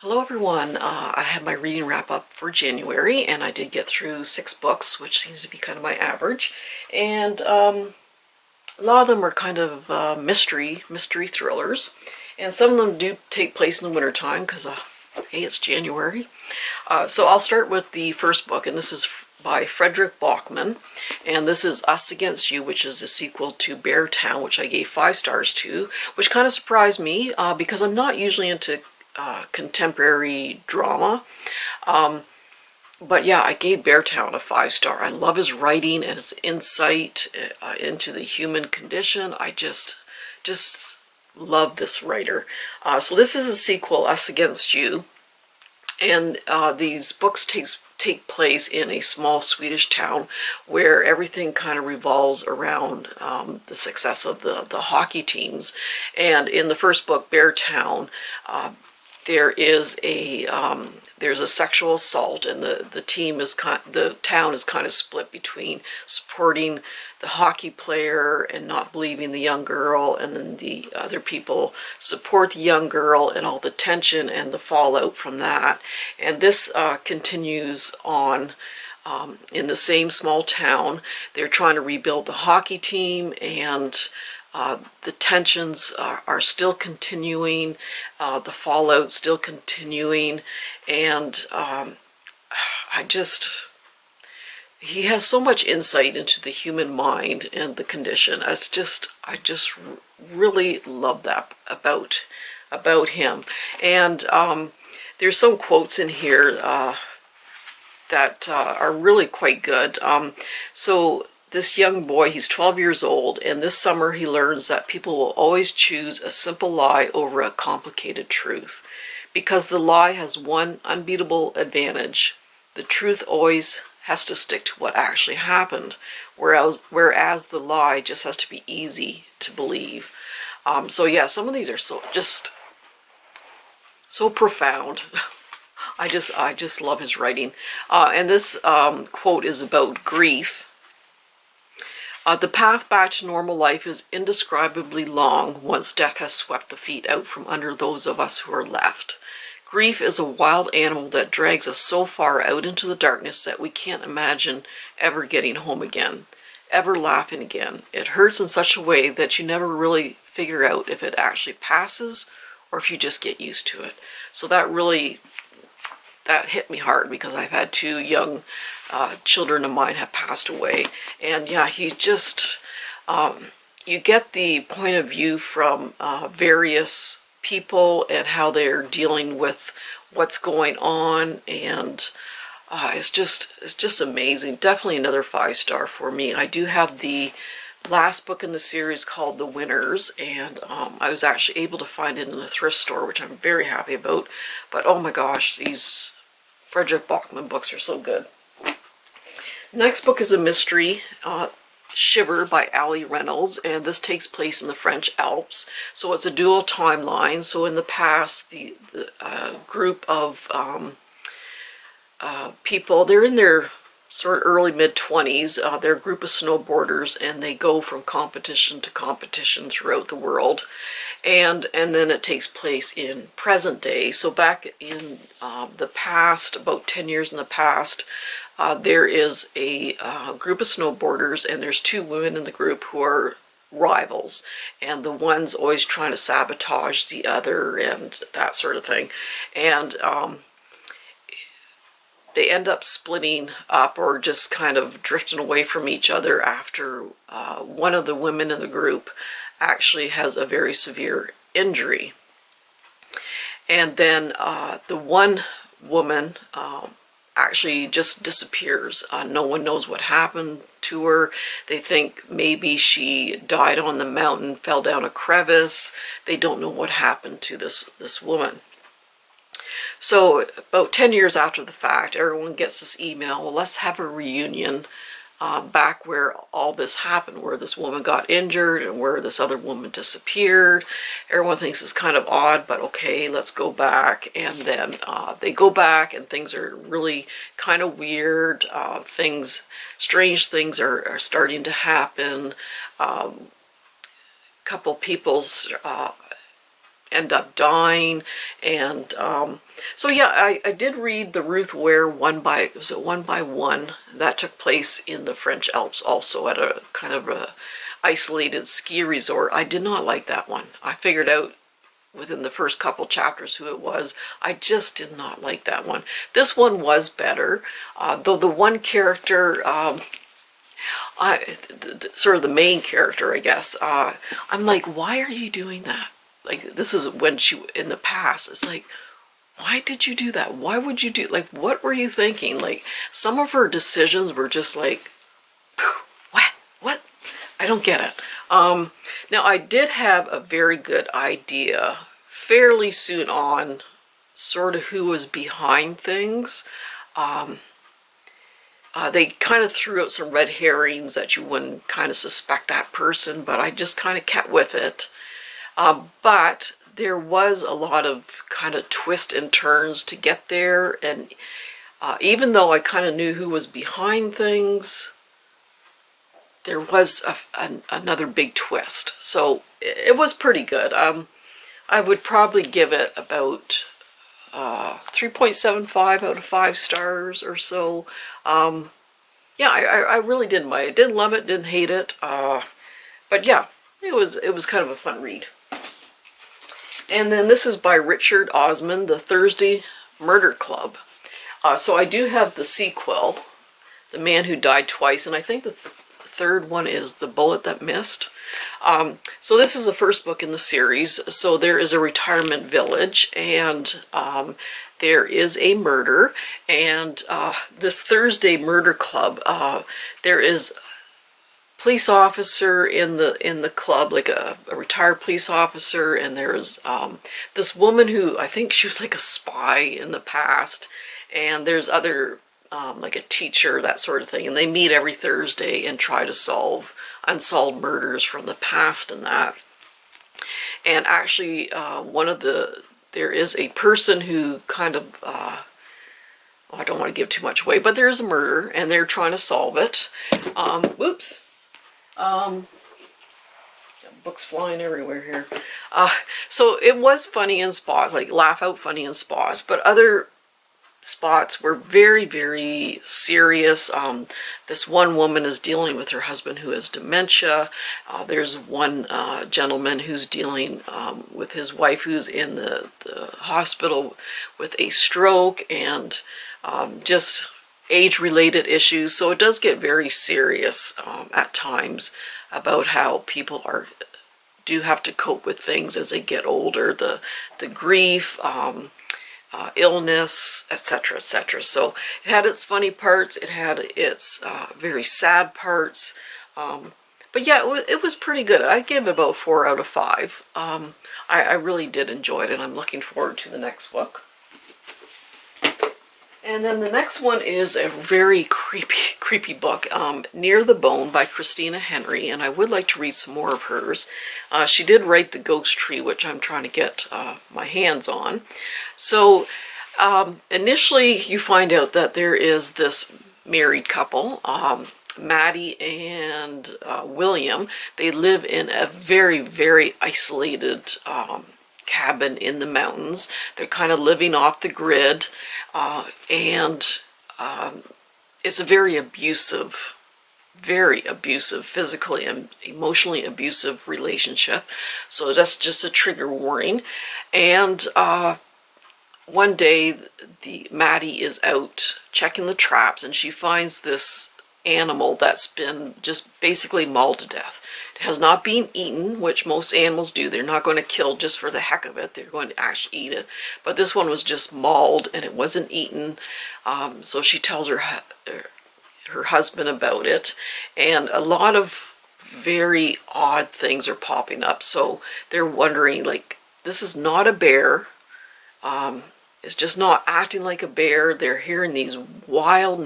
Hello everyone, I had my reading wrap up for January and I did get through 6 books, which seems to be kind of my average. And a lot of them are kind of mystery thrillers. And some of them do take place in the wintertime because, hey, it's January. So I'll start with the first book, and this is by Frederick Bachman. And this is Us Against You, which is a sequel to Bear Town, which I gave 5 stars to, which kind of surprised me because I'm not usually into contemporary drama. But yeah, I gave Beartown a 5-star. I love his writing and his insight into the human condition. I just love this writer. So this is a sequel, Us Against You, and these books take place in a small Swedish town where everything kind of revolves around the success of the hockey teams. And in the first book, Beartown, there's a sexual assault, and the town is kind of split between supporting the hockey player and not believing the young girl, and then the other people support the young girl, and all the tension and the fallout from that. And this continues on in the same small town. They're trying to rebuild the hockey team, and the tensions are still continuing, the fallout still continuing, and he has so much insight into the human mind and the condition. I just really love that about him. And there's some quotes in here that are really quite good. So this young boy, he's 12 years old, and this summer he learns that people will always choose a simple lie over a complicated truth, because the lie has one unbeatable advantage: the truth always has to stick to what actually happened, whereas the lie just has to be easy to believe. So yeah, some of these are so profound. I just love his writing. And this quote is about grief. The path back to normal life is indescribably long once death has swept the feet out from under those of us who are left. Grief is a wild animal that drags us so far out into the darkness that we can't imagine ever getting home again, ever laughing again. It hurts in such a way that you never really figure out if it actually passes or if you just get used to it. So that hit me hard, because I've had 2 young children of mine have passed away. And yeah, he's just, you get the point of view from various people and how they're dealing with what's going on, and it's just amazing. Definitely another 5-star for me. I do have the last book in the series called The Winners, and I was actually able to find it in a thrift store, which I'm very happy about. But oh my gosh, these Frederick Bachman books are so good. Next book is a mystery, Shiver by Ali Reynolds, and this takes place in the French Alps. So it's a dual timeline. So in the past, the group of people, they're in their sort of early mid-20s. They're a group of snowboarders, and they go from competition to competition throughout the world. And then it takes place in present day. So back in the past, about 10 years in the past, there is a group of snowboarders, and there's 2 women in the group who are rivals, and the one's always trying to sabotage the other and that sort of thing. And they end up splitting up, or just kind of drifting away from each other, after one of the women in the group actually has a very severe injury. And then the one woman actually just disappears. No one knows what happened to her. They think maybe she died on the mountain, fell down a crevice. They don't know what happened to this woman. So about 10 years after the fact, everyone gets this email: well, let's have a reunion back where all this happened, where this woman got injured and where this other woman disappeared. Everyone thinks it's kind of odd, but okay, let's go back. And then they go back, and things are really kind of weird. Strange things are starting to happen. Couple people's end up dying. And so yeah, I did read the Ruth Ware One by One? That took place in the French Alps, also at a kind of a isolated ski resort. I did not like that one. I figured out within the first couple chapters who it was. I just did not like that one. This one was better, though the one character, sort of the main character, I guess, I'm like, why are you doing that? Like, this is when she, in the past, it's like, why did you do that? Why would you do, like, what were you thinking? Like, some of her decisions were just like, what? I don't get it. Now, I did have a very good idea fairly soon on sort of who was behind things. They kind of threw out some red herrings that you wouldn't kind of suspect that person, but I just kind of kept with it. But there was a lot of kind of twists and turns to get there, and even though I kind of knew who was behind things, there was another big twist. So it was pretty good. I would probably give it about 3.75 out of 5 stars or so. Yeah, I really didn't mind it. Didn't love it, didn't hate it. But yeah, it was kind of a fun read. And then this is by Richard Osman, The Thursday Murder Club. So I do have the sequel, The Man Who Died Twice, and I think the third one is The Bullet That Missed. So this is the first book in the series. So there is a retirement village, and there is a murder, and this Thursday Murder Club, there is a police officer in the club, like a retired police officer, and there's this woman who, I think she was like a spy in the past, and there's other like a teacher, that sort of thing, and they meet every Thursday and try to solve unsolved murders from the past and that. And actually, there is a person who kind of, I don't want to give too much away, but there is a murder, and they're trying to solve it. Whoops. Books flying everywhere here. So it was funny in spots, like laugh out funny in spots, but other spots were very, very serious. This one woman is dealing with her husband who has dementia. There's one gentleman who's dealing with his wife who's in the hospital with a stroke, and just age-related issues. So it does get very serious at times about how people do have to cope with things as they get older, the grief, illness, etc., etc. So it had its funny parts, it had its very sad parts, but yeah, it was pretty good. I gave it about 4 out of 5. I really did enjoy it, and I'm looking forward to the next book. And then the next one is a very creepy book, Near the Bone by Christina Henry, and I would like to read some more of hers. She did write The Ghost Tree, which I'm trying to get my hands on. So initially you find out that there is this married couple, Maddie and William. They live in a very, very isolated cabin in the mountains. They're kind of living off the grid, and it's a very abusive, physically and emotionally abusive relationship. So that's just a trigger warning. And one day, Maddie is out checking the traps, and she finds this animal that's been just basically mauled to death. It has not been eaten, which most animals do. They're not going to kill just for the heck of it. They're going to actually eat it. But this one was just mauled, and it wasn't eaten. So she tells her husband about it, and a lot of very odd things are popping up. So they're wondering, like, this is not a bear. It's just not acting like a bear. They're hearing these wild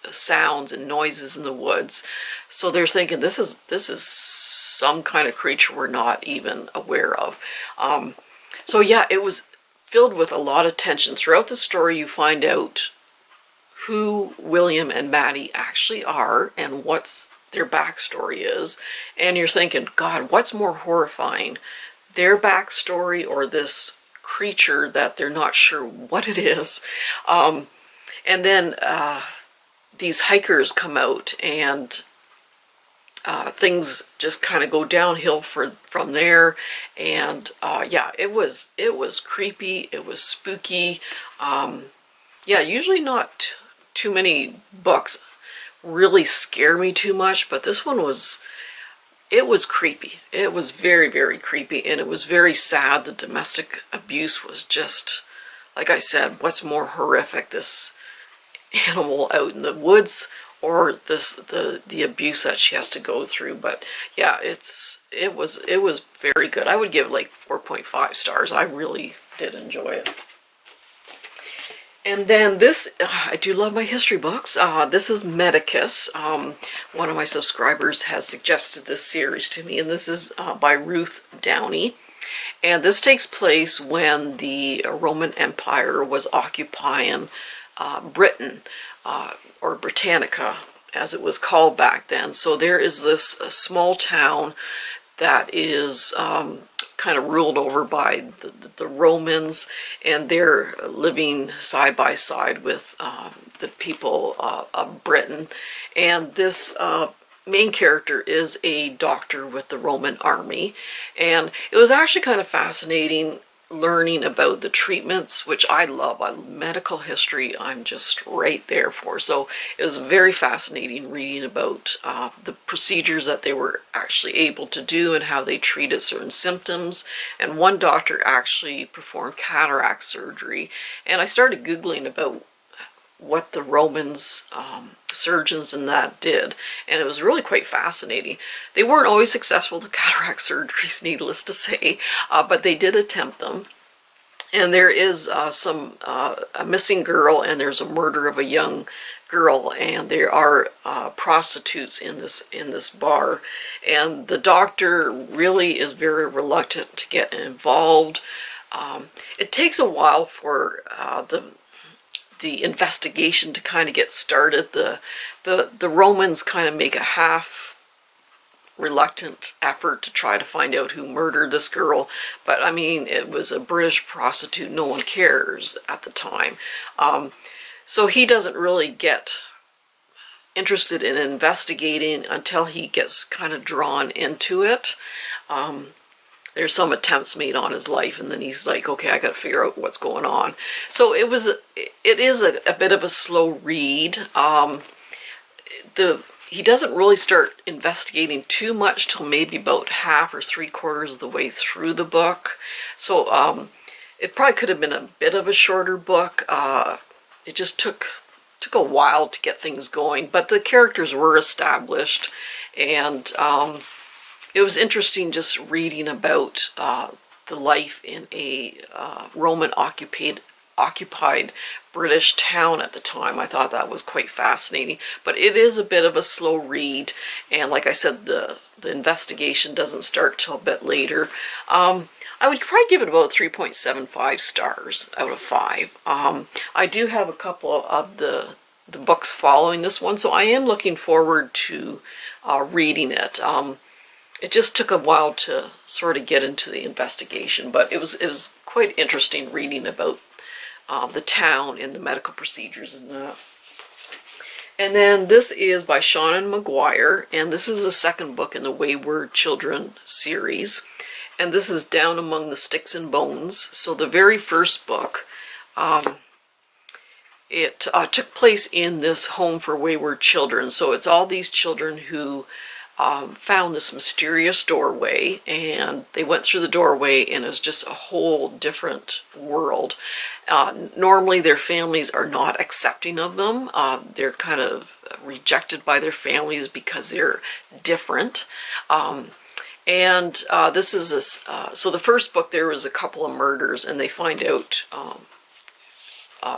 sounds and noises in the woods. So they're thinking this is some kind of creature we're not even aware of. So yeah, it was filled with a lot of tension. Throughout the story, you find out who William and Maddie actually are and what's their backstory is. And you're thinking, God, what's more horrifying their backstory, or this creature that they're not sure what it is. And then these hikers come out, and things just kind of go downhill from there. And yeah, it was creepy, it was spooky. Yeah, usually not too many books really scare me too much, but this one was, it was creepy. It was very, very creepy, and it was very sad. The domestic abuse was just, like I said, what's more horrific, this animal out in the woods, or the abuse that she has to go through. But yeah, it was very good. I would give like 4.5 stars. I really did enjoy it. And then this, I do love my history books. This is Medicus. One of my subscribers has suggested this series to me, and this is by Ruth Downey. And this takes place when the Roman Empire was occupying Britain, or Britannica, as it was called back then. So there is this small town that is kind of ruled over by the Romans, and they're living side by side with the people of Britain. And this main character is a doctor with the Roman army, and it was actually kind of fascinating learning about the treatments, which I love. Medical history, I'm just right there for. So it was very fascinating reading about the procedures that they were actually able to do and how they treated certain symptoms. And one doctor actually performed cataract surgery, and I started Googling about what the Romans, surgeons and that did, and it was really quite fascinating. They weren't always successful, the cataract surgeries, needless to say, but they did attempt them. And there is a missing girl, and there's a murder of a young girl, and there are prostitutes in this bar, and the doctor really is very reluctant to get involved. It takes a while for the investigation to kind of get started. The Romans kind of make a half reluctant effort to try to find out who murdered this girl, but I mean, it was a British prostitute, no one cares at the time. So he doesn't really get interested in investigating until he gets kind of drawn into it. There's some attempts made on his life, and then he's like, okay, I gotta figure out what's going on. So it is a bit of a slow read. He doesn't really start investigating too much till maybe about half or 3/4 of the way through the book. So it probably could have been a bit of a shorter book. It just took a while to get things going, but the characters were established, and it was interesting just reading about the life in a Roman occupied British town at the time. I thought that was quite fascinating, but it is a bit of a slow read, and like I said, the investigation doesn't start till a bit later. I would probably give it about 3.75 stars out of 5. I do have a couple of the books following this one, so I am looking forward to reading it. It just took a while to sort of get into the investigation, but it was quite interesting reading about the town and the medical procedures and that. And then this is by Seanan McGuire, and this is the second book in the Wayward Children series. And this is Down Among the Sticks and Bones. So the very first book, it took place in this home for wayward children. So it's all these children who found this mysterious doorway, and they went through the doorway, and it was just a whole different world. Normally their families are not accepting of them. They're kind of rejected by their families because they're different. This is so the first book, there was a couple of murders, and they find out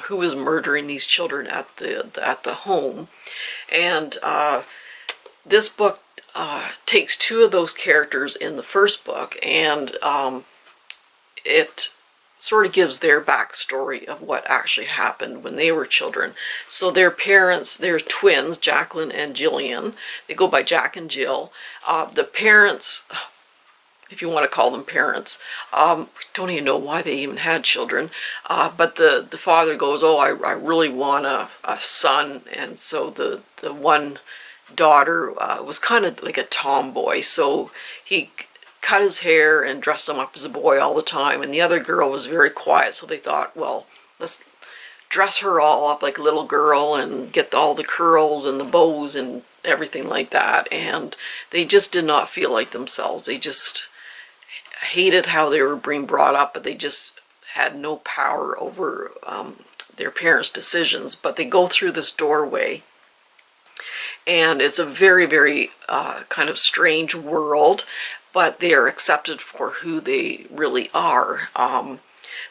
who was murdering these children at the home. And this book takes two of those characters in the first book, and it sort of gives their backstory of what actually happened when they were children. So their parents, they're twins, Jacqueline and Jillian. They go by Jack and Jill. The parents if you want to call them parents. Don't even know why they even had children. But the father goes, oh, I really want a son. And so the one daughter was kind of like a tomboy. So he cut his hair and dressed him up as a boy all the time. And the other girl was very quiet. So they thought, well, let's dress her all up like a little girl and get all the curls and the bows and everything like that. And they just did not feel like themselves. They just hated how they were being brought up, but they just had no power over their parents' decisions. But they go through this doorway, and it's a very, very kind of strange world, but they are accepted for who they really are.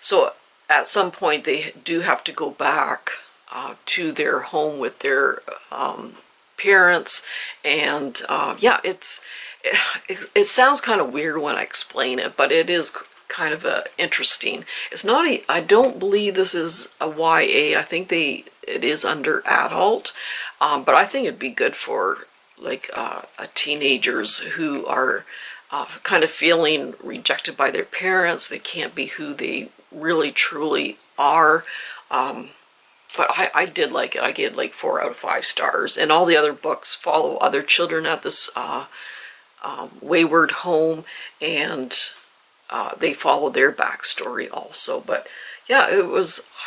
So at some point they do have to go back to their home with their parents, and yeah, it sounds kind of weird when I explain it, but it is kind of interesting. It's not I don't believe this is a YA. I think it is under adult, but I think it'd be good for like teenagers who are kind of feeling rejected by their parents. They can't be who they really truly are. But I did like it. I gave like 4 out of 5 stars. And all the other books follow other children at this wayward home, and they follow their backstory also. But yeah,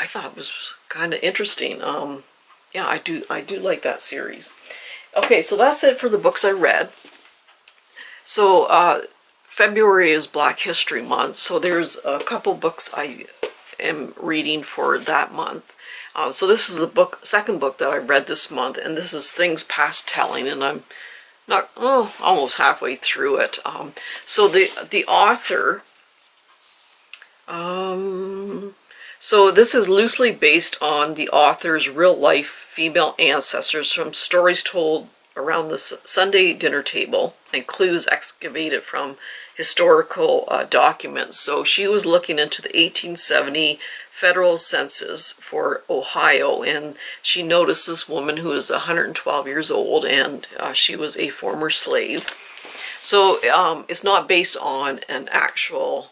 I thought it was kind of interesting. Yeah, I do like that series. Okay, so that's it for the books I read. So February is Black History Month, so there's a couple books I am reading for that month. So this is the second book that I read this month, and this is Things Past Telling, and I'm not almost halfway through it. So the author, so this is loosely based on the author's real-life female ancestors from stories told around the Sunday dinner table and clues excavated from historical documents. So she was looking into the 1870 federal census for Ohio, and she noticed this woman who is 112 years old, and she was a former slave. So it's not based on an actual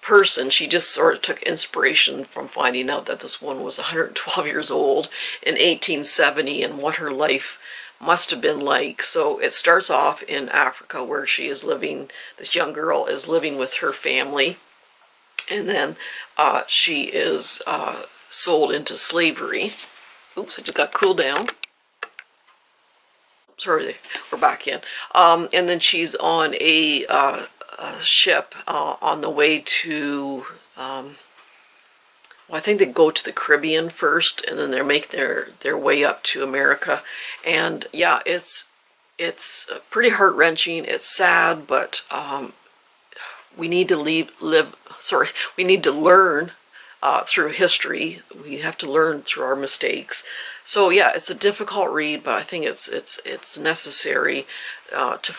person. She just sort of took inspiration from finding out that this woman was 112 years old in 1870 and what her life must have been like. So it starts off in Africa, where she is living, this young girl is living with her family, and then she is sold into slavery. Oops, I just got cooled down. Sorry, we're back in. And then she's on a ship on the way to, well, I think they go to the Caribbean first, and then they're making their way up to America. And yeah, it's pretty heart-wrenching. It's sad, but we need to we need to learn through history. We have to learn through our mistakes. So yeah, it's a difficult read, but I think it's necessary to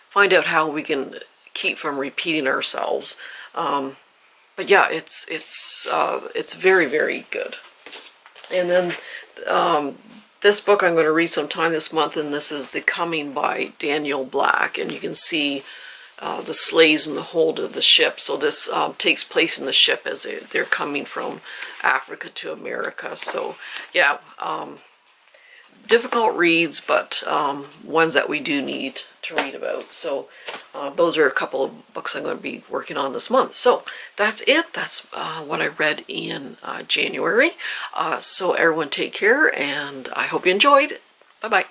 find out how we can keep from repeating ourselves. But yeah, it's very, very good. And then this book I'm going to read sometime this month, and this is The Coming by Daniel Black, and you can see the slaves in the hold of the ship. So this takes place in the ship as they're coming from Africa to America. So yeah, difficult reads, but ones that we do need to read about. So those are a couple of books I'm going to be working on this month. So that's it. That's what I read in January. So everyone take care, and I hope you enjoyed. Bye-bye.